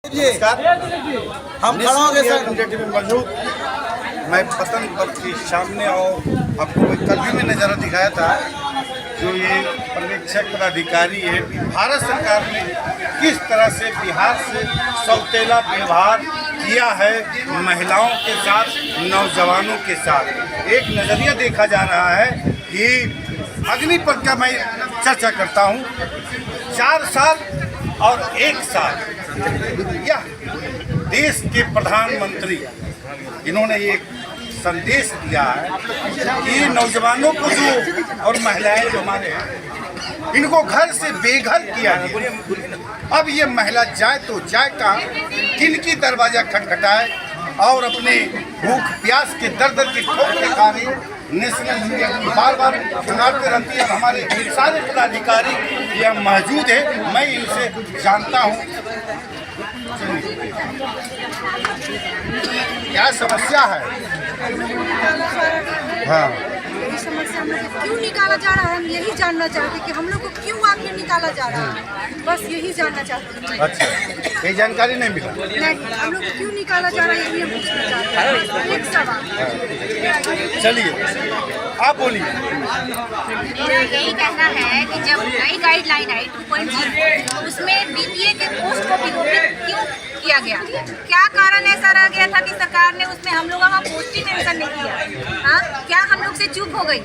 हम खड़ा हो गए सर मौजूद। मैं पतन पथ के सामने और आपको कल भी मैंने नज़ारा दिखाया था, जो ये पर्यवेक्षक पदाधिकारी है, भारत सरकार ने किस तरह से बिहार से सौतेला व्यवहार किया है महिलाओं के साथ, नौजवानों के साथ। एक नज़रिया देखा जा रहा है कि अग्निपथ का मैं चर्चा करता हूँ, 4 साल और 1 साल यह देश के प्रधानमंत्री इन्होंने एक संदेश दिया है कि नौजवानों को जो और महिलाएं जो हमारे हैं, इनको घर से बेघर किया गया। अब ये महिला जाए तो जाए कहाँ, किनकी दरवाजा खटखटाए और अपने भूख प्यास के दर्द की ठोक के खाने नेशनल मीडिया बार बार सुनाते रहती है। हमारे सारे पदाधिकारी यहाँ मौजूद है, मैं इनसे जानता हूँ क्या समस्या है। हाँ, समस्या हम लोग को क्यों निकाला जा रहा है, हम यही जानना चाहते हैं कि हम लोग को क्यों आखिर निकाला जा रहा है, बस यही जानना चाहते हैं। अच्छा, ये जानकारी नहीं मिला? नहीं, हम लोग को क्यों निकाला जा रहा है यही हम पूछना चाहते हैं। एक सवाल। चलिए आप बोलिए। मेरा यही कहना है कि जब नई गाइडलाइन आई 2.0 तो उसमें बीपीए के पोस्ट को भी रोकित क्यों किया गया? क्या कारण ऐसा रह गया था कि सरकार ने उसमें हम लोगों का पोस्ट ही मेंशन नहीं किया? हाँ, क्या हम लोग से चूक हो गई?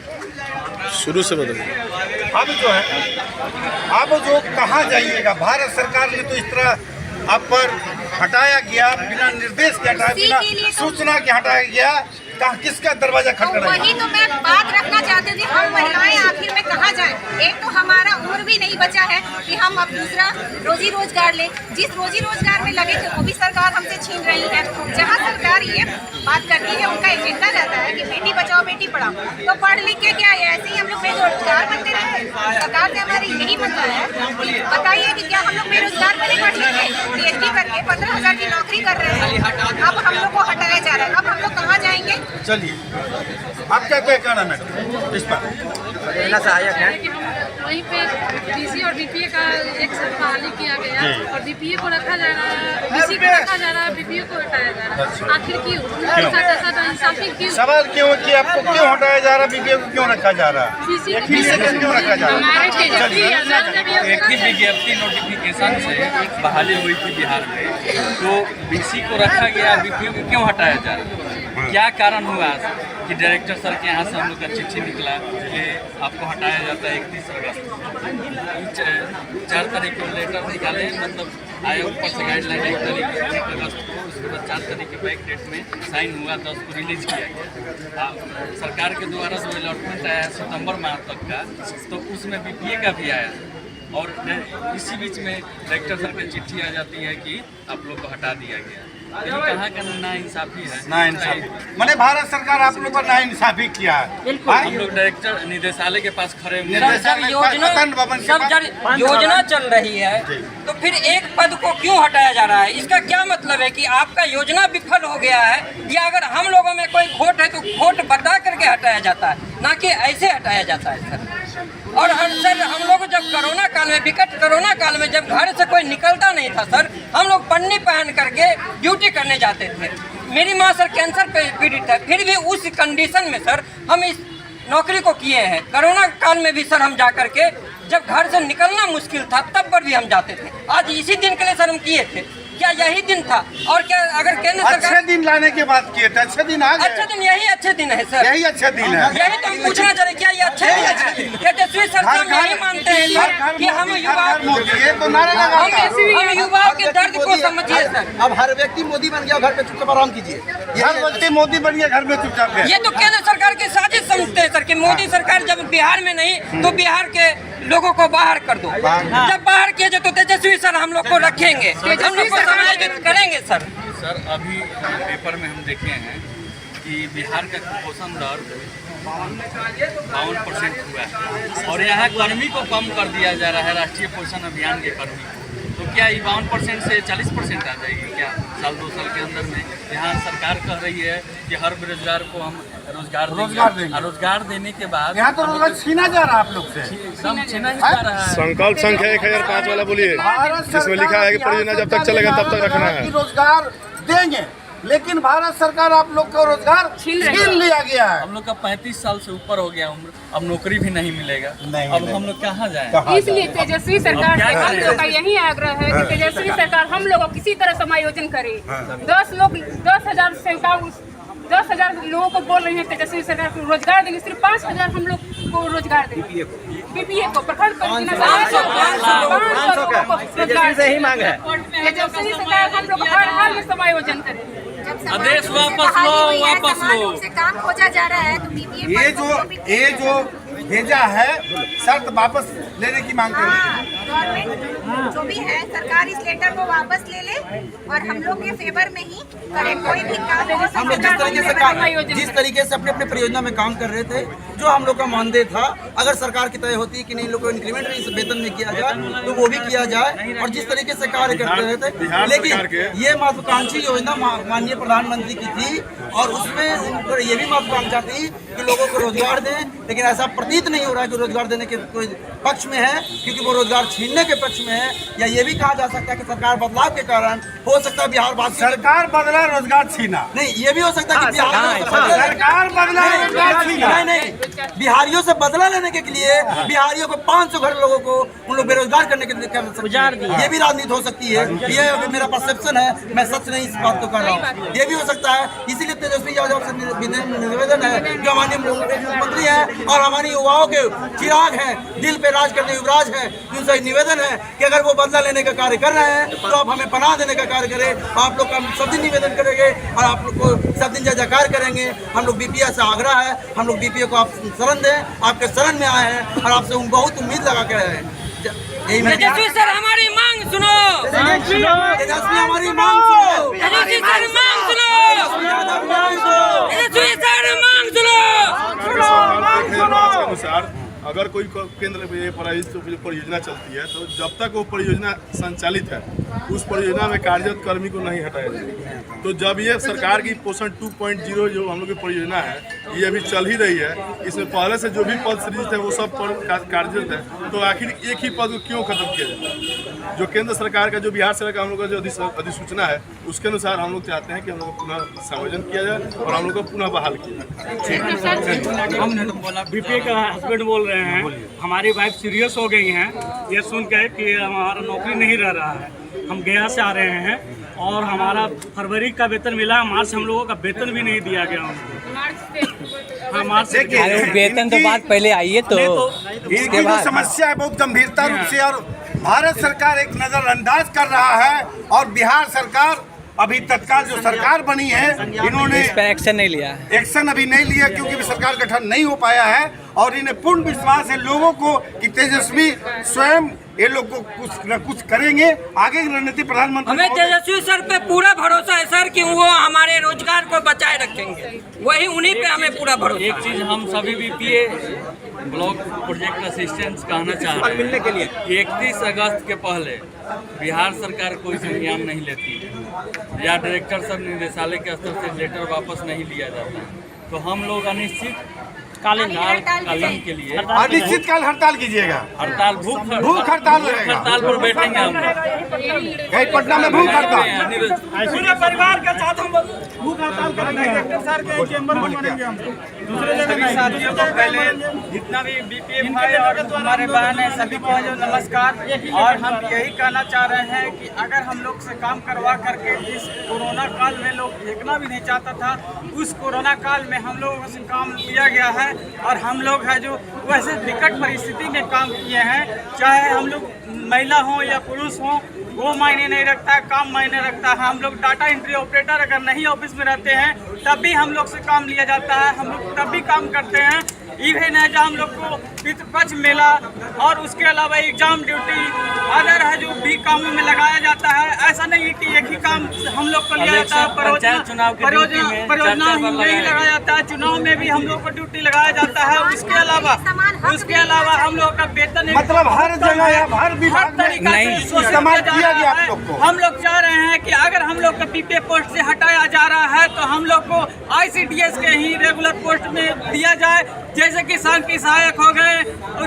शुरू से बदलिए। अब जो है, अब जो कहाँ जाइएगा, भारत सरकार ने तो इस तरह आप पर हटाया गया, बिना निर्देश के हटाया, बिना सूचना के हटाया गया। कहाँ किसका दरवाजा खटखटाया? वही तो मैं बात रखना चाहती थी, हम महिलाएं आखिर में कहाँ जाएं? एक तो हमारा उम्र भी नहीं बचा है कि हम अब दूसरा रोजी रोजगार लें। जिस रोजी रोजगार में लगे थे वो भी सरकार हमसे छीन रही है। जहाँ सरकार ये बात करती है, उनका एजेंडा रहता है कि बेटी बचाओ बेटी पढ़ाओ, तो पढ़ लिख के क्या है, ऐसे ही हम लोग बेरोजगार बनते रहे? सरकार से हमारी यही मतलब है कि बताइए कि क्या हम लोग बेरोजगार बने पढ़ लिख के PhD करके 15,000 की नौकरी कर रहे हैं, अब हम लोग को हटाया जा रहा है। अब हम लोग कहाँ जाएंगे? चलिए, आप क्या कहना मैडम इस पर? सहायक है वहीं पे बीसी और बीपीए का एक साथ बहाली किया गया और बीपीए को रखा जा रहा है, बीसी को रखा जा रहा है, बीपीए को हटाया जा रहा है। आखिर क्यों? इंसाफी क्यों? सवाल क्यों कि आपको क्यों हटाया जा रहा है, बीपीए को क्यों रखा जा रहा है, क्यों रखा जा रहा है? एक ही विज्ञप्ति नोटिफिकेशन से बहाली हुई थी बिहार में, तो बीसी को रखा गया, बीपीए को क्यों हटाया जा रहा है? क्या कारण हुआ कि डायरेक्टर सर के यहाँ से हम लोग का चिट्ठी निकला कि आपको हटाया जाता है 31 अगस्त, 4 तारीख को लेटर निकाले, मतलब आयोग पर से गाइडलाइन 1 तारीख 1 अगस्त को, उसके बाद 4 तारीख के बैक डेट में साइन हुआ, 10 को रिलीज किया गया। सरकार के द्वारा जो अलॉटमेंट आया सितंबर माह तक का, तो उसमें बीपीए का भी आया और इसी बीच में डायरेक्टर सर की चिट्ठी आ जाती है कि आप लोग को हटा दिया गया। ये कहाँ का नाइंसाफी है? नाइंसाफी मैंने भारत सरकार आप लोगों पर नाइंसाफी किया है। हम लोग डायरेक्टर निदेशालय के पास खड़े हुए, योजना चल रही है, तो फिर एक पद को क्यों हटाया जा रहा है? इसका क्या मतलब है कि आपका योजना विफल हो गया है, या अगर हम लोगों में कोई खोट है तो खोट बता करके हटाया जाता है, ना कि ऐसे हटाया जाता है सर। और सर, हम लोग जब कोरोना काल में, विकट कोरोना काल में, जब घर से कोई निकलता नहीं था सर, हम लोग पन्नी पहन करके ड्यूटी करने जाते थे। मेरी माँ सर कैंसर पीड़ित है, फिर भी उस कंडीशन में सर हम इस नौकरी को किए हैं। कोरोना काल में भी सर हम जा करके, जब घर से निकलना मुश्किल था तब पर भी हम जाते थे। आज इसी दिन के लिए सर हम किए थे, क्या यही दिन था? और क्या अगर केंद्र सरकार अच्छे दिन लाने के बाद किए थे, अच्छे दिन आ गए। अच्छे दिन, यही अच्छे दिन है सर, यही अच्छे दिन है। यही तो हम पूछना चाह रहे, क्या ये अच्छे दिन है? तेजस्वी सरकार हम यही मानते हैं सर कि हम युवाओं के दर्द को समझिए सर। अब हर व्यक्ति मोदी बन गया, घर पे चुपचाप आराम कीजिए। हर व्यक्ति मोदी बन गया, घर में चुपचाप गए। ये तो केंद्र सरकार की साजिश समझते हैं सर कि मोदी सरकार जब बिहार में नहीं तो बिहार के लोगों को बाहर कर दो। जब बाहर किए जाए तो तेजस्वी सर हम लोग को रखेंगे, हम लोग को समायोजित करेंगे सर। सर, अभी पेपर में हम देखे हैं कि बिहार का कुपोषण दर 52% हुआ है और यहाँ कर्मी को कम कर दिया जा रहा है, राष्ट्रीय पोषण अभियान के कर्मी। तो क्या 52% से 40% आ जाएगी क्या साल 2 साल के अंदर में? यहाँ सरकार कह रही है कि हर बेरोजगार को हम रोजगार देंगे। रोजगार देने के बाद यहाँ तो रोजगार छीना जा रहा है आप लोग से, एकदम छीना ही जा रहा है। संकल्प संख्या 1005 वाला बोलिए, जिसमें लिखा है कि परियोजना जब तक चलेगा तब तक रखना है। रोजगार देंगे, लेकिन भारत सरकार आप लोग को रोजगार छीन लिया गया है। हम लोग का 35 साल से ऊपर हो गया उम्र, अब नौकरी भी नहीं मिलेगा। अब हम लोग कहाँ जाएं? इसलिए तेजस्वी सरकार से हम लोग का यही आग्रह है कि तेजस्वी सरकार हम लोग को किसी तरह समायोजन करे। 10,000 लोगों को बोल रहे हैं तेजस्वी सरकार को रोजगार देंगे, सिर्फ 5,000 हम लोग को रोजगार देंगे। बीपीए को प्रखंड तेजस्वी सरकार हम लोग हर हाल में समायोजन करें। आदेश वापस लो। से काम खोजा जा रहा है तो बीपीए ये जो भेजा है शर्त वापस लेने की मांग कर रही है। गवर्नमेंट जो भी है सरकार इस लेटर को वापस ले ले और हम लोग के फेवर में ही करें। कोई भी काम हो हम लोग जिस तरीके से अपने अपने परियोजना में काम कर रहे थे, जो हम लोग का मानदेय था, अगर सरकार की तय होती कि नहीं लोग को इंक्रीमेंट इस वेतन में किया जाए तो वो भी किया जाए, और जिस तरीके से कार्य करते रहे थे। लेकिन ये महत्वाकांक्षी योजना माननीय प्रधानमंत्री की थी और उसमें ये भी महत्वाकांक्षा थी कि लोगों को रोजगार दें, लेकिन ऐसा प्रतीत नहीं हो रहा है कि रोजगार देने के कोई पक्ष में है, क्योंकि वो रोजगार छीनने के पक्ष में है। या ये भी कहा जा सकता है कि सरकार बदलाव के कारण हो सकता है बिहार बाद सरकार बदला रोजगार छीना नहीं, ये भी हो सकता है कि सरकार बदला रोजगार छीना नहीं, बिहारियों से बदला लेने के लिए बिहारियों को 500 घर लोगों को उन लोग बेरोजगार करने के लिए ये भी राजनीति हो सकती है। ये मेरा परसेप्शन है, मैं सच नहीं इस बात को कर रहा हूँ। ये भी हो सकता है, इसीलिए तेजस्वी यादव से निवेदन है, जो हमारे मुख्यमंत्री हैं और हमारी युवाओं के चिराग हैं, दिल पे राज करने युवराज हैं, उनसे निवेदन है कि अगर वो बदला लेने का कार्य कर रहे हैं तो आप हमें पनाह देने का कार्य करें। आप लोग का सब दिन निवेदन करेंगे और आप लोग को सब दिन जयकार करेंगे। हम लोग बीपीए से आग्रह है, हम लोग बीपीए को आप शरण दें, आपके शरण में आए हैं और आपसे बहुत उम्मीद लगा के रहे हैं। तेजस्वी सर हमारी मांग सुनो, तेजस्वी हमारी मांग सुनो, तेजस्वी सर मांग सुनो, तेजस्वी सर मांग सुनो। के अनुसार अगर कोई केंद्र में परियोजना चलती है तो जब तक वो परियोजना संचालित है उस परियोजना में कार्यरत कर्मी को नहीं हटाया जाएगा। तो जब ये सरकार की पोषण 2.0 जो हम लोग की परियोजना है ये अभी चल ही रही है, इसमें पहले से जो भी पद सृजित है वो सब पद कार्यरत है, तो आखिर एक ही पद को क्यों खत्म किया जाए? जो केंद्र सरकार का, जो बिहार सरकार का हम लोग का जो अधिसूचना है उसके अनुसार हम लोग चाहते हैं कि हम लोग को पुनः समायोजन किया जाए और हम लोग को पुनः बहाल किया जाए। बीपीए का हस्बैंड बोल रहे हैं, हमारी वाइफ सीरियस हो गई हैं ये सुन के कि हमारा नौकरी नहीं रह रहा है। हम गया से आ रहे हैं और हमारा फरवरी का वेतन मिला, मार्च से हम लोगों का वेतन भी नहीं दिया गया हमको। हाँ, मार्च से वेतन तो बात पहले आई है तो इनकी जो समस्या है बहुत गंभीरता रूप से, और भारत सरकार एक नजरअंदाज कर रहा है और बिहार सरकार अभी तत्काल जो सरकार बनी है इन्होंने इस पर एक्शन नहीं लिया, एक्शन अभी नहीं लिया क्योंकि भी सरकार गठन नहीं हो पाया है। और इन्हें पूर्ण विश्वास है लोगों को कि तेजस्वी स्वयं ये लोग को कुछ न कुछ करेंगे। आगे की रणनीति प्रधानमंत्री, हमें तेजस्वी सर पे पूरा भरोसा है सर कि वो हमारे रोजगार को बचाए रखेंगे, वही उन्हीं पे हमें पूरा भरोसा। एक चीज हम सभी बीपीए ब्लॉक प्रोजेक्ट असिस्टेंट्स कहना चाह रहे हैं, मिलने के लिए 31 अगस्त के पहले बिहार सरकार कोई संज्ञान नहीं लेती है या डायरेक्टर सब निदेशालय के स्तर से लेटर वापस नहीं लिया जाता, तो हम लोग अनिश्चितकालीन के लिए अनिश्चितकाल हड़ताल कीजिएगा। हड़ताल भूख हड़ताल हड़ताल पर बैठेंगे हम कहीं पटना में भूख हड़ताल, पूरे परिवार के साथ हम भूख हड़ताल करेंगे। डायरेक्टर सर के चेंबर में करेंगे हम दूसरे जगह साथियों को पहले जितना भी बीपीए भाई और हमारे बहन है सभी को जो नमस्कार। और हम यही कहना चाह रहे हैं कि अगर हम लोग से काम करवा करके जिस कोरोना काल में लोग फेंकना भी नहीं चाहता था, उस कोरोना काल में हम लोगों से काम लिया गया है और हम लोग है जो वैसे विकट परिस्थिति में काम किए हैं, चाहे हम लोग महिला हो या पुरुष हो वो मायने नहीं रखता है, काम मायने रखता है। हम लोग डाटा एंट्री ऑपरेटर अगर नहीं ऑफिस में रहते हैं तब भी हम लोग से काम लिया जाता है, हम लोग तब भी काम करते हैं इवेंट है जो हम लोग को पितृपक्ष मेला और उसके अलावा एग्जाम ड्यूटी अदर है जो भी कामों में लगाया जाता है। ऐसा नहीं है कि एक ही काम हम लोग को लिया जाता है, परियोजना ही नहीं लगाया जाता है, चुनाव में भी हम लोग को ड्यूटी लगाया जाता है। उसके अलावा हम लोग का वेतन मतलब हर जगह हर विभाग तरीका से इस्तेमाल किया गया आप लोग को। हम लोग चाह रहे हैं कि अगर हम लोग को पीपीए पोस्ट से हटाया जा रहा है तो हम लोग को ICDS के ही रेगुलर पोस्ट में दिया जाए, जैसे कि सांख्यिकी सहायक हो गए,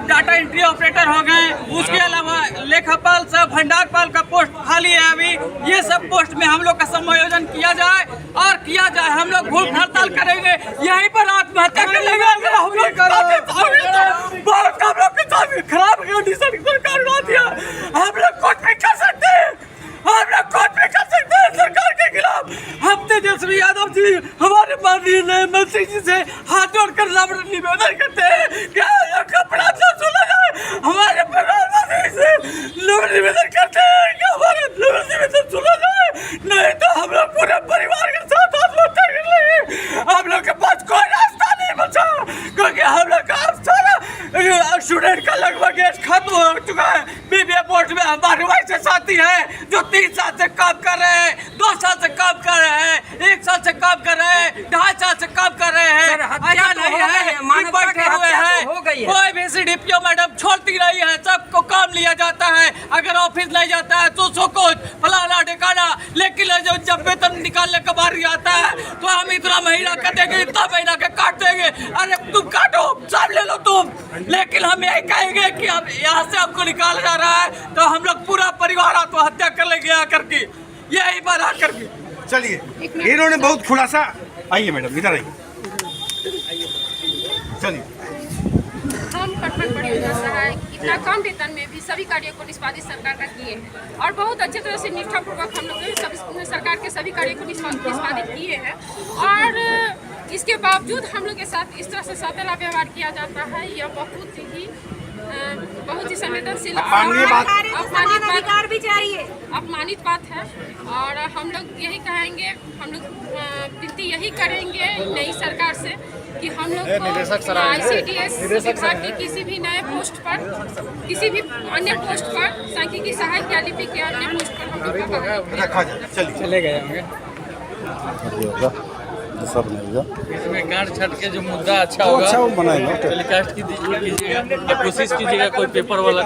डाटा एंट्री ऑपरेटर हो गए, उसके अलावा लेखापाल सब भंडारपाल का पोस्ट खाली है अभी। ये सब पोस्ट में हम लोग का समायोजन किया जाए और किया जाए। हम लोग भूख हड़ताल करेंगे, यहीं पर आत्महत्या कर लेंगे अगर हम लोग खराब कंडीशन सरकार को दिया। हम लोग कुछ भी कर सकते हैं, हम लोग कुछ भी कर सकते हैं सरकार के खिलाफ। हम तेजस्वी यादव जी हमारे माननीय मंत्री जी से हाथ जोड़कर निवेदन करते हैं कि कपड़ा से सुना जाए। हमारे प्रधानमंत्री से निवेदन करते हैं कि हमारे निवेदन सुना जाए, नहीं तो हम लोग पूरे परिवार के साथ आत्महत्या कर लेंगे। हम लोग के पास कोई रास्ता नहीं बचा, क्योंकि हम लोग का सारा स्टूडेंट का लगभग एज खत्म हो चुका है। बीबीए बोर्ड में हमारे वैसे साथी है जो 3 साल से काम कर रहे हैं, 2 साल से काम कर रहे हैं, 1 साल से काम कर रहे हैं, 2.5 साल से काम कर रहे हैं। ऐसा नहीं है कि बैठे हुए हैं। कोई भी CDPO मैडम छोड़ती नहीं है, सबको काम लिया जाता है। अगर ऑफिस नहीं जाता है तो कुछ फलाना ठिकाना, लेकिन जब वेतन निकालने का बारी आता है तो हम इतना महीना कर देंगे, इतना महीना के काट देंगे। अरे तुम काटो, सब ले लो तुम, लेकिन हम यही कहेंगे कि अब यहाँ से आपको निकाला जा रहा है तो हम लोग पूरा परिवार आत्महत्या कर लेंगे आकर के, यही बात आकर के। चलिए, इन्होंने बहुत खुलासा। आइए मैडम, इधर आइए, चलिए। हम पटना परियोजना सहायक इतना कम वेतन में भी सभी कार्यों को निष्पादित सरकार का किए हैं और बहुत अच्छे तरह से निष्ठापूर्वक हम लोग सरकार के सभी कार्यों को निष्पादित किए हैं। और इसके बावजूद हम लोग के साथ इस तरह से सौतेला व्यवहार किया जाता है, यह बहुत ही संवेदनशील अधिकार भी चाहिए, अपमानित बात है। और हम लोग यही कहेंगे, हम लोग विनती यही करेंगे नई सरकार से कि हम लोग ICDS विभाग के किसी भी नए पोस्ट पर, किसी भी अन्य पोस्ट पर, सांख्यिकी सहायक या लिपि के अन्य पोस्ट पर हम लोग को रखा जाए। चलिए, चले गए होंगे। इसमें गांठ छट के जो मुद्दा अच्छा होगा, टेलीकास्ट कीजिएगा, कोशिश कीजिएगा कोई पेपर वाला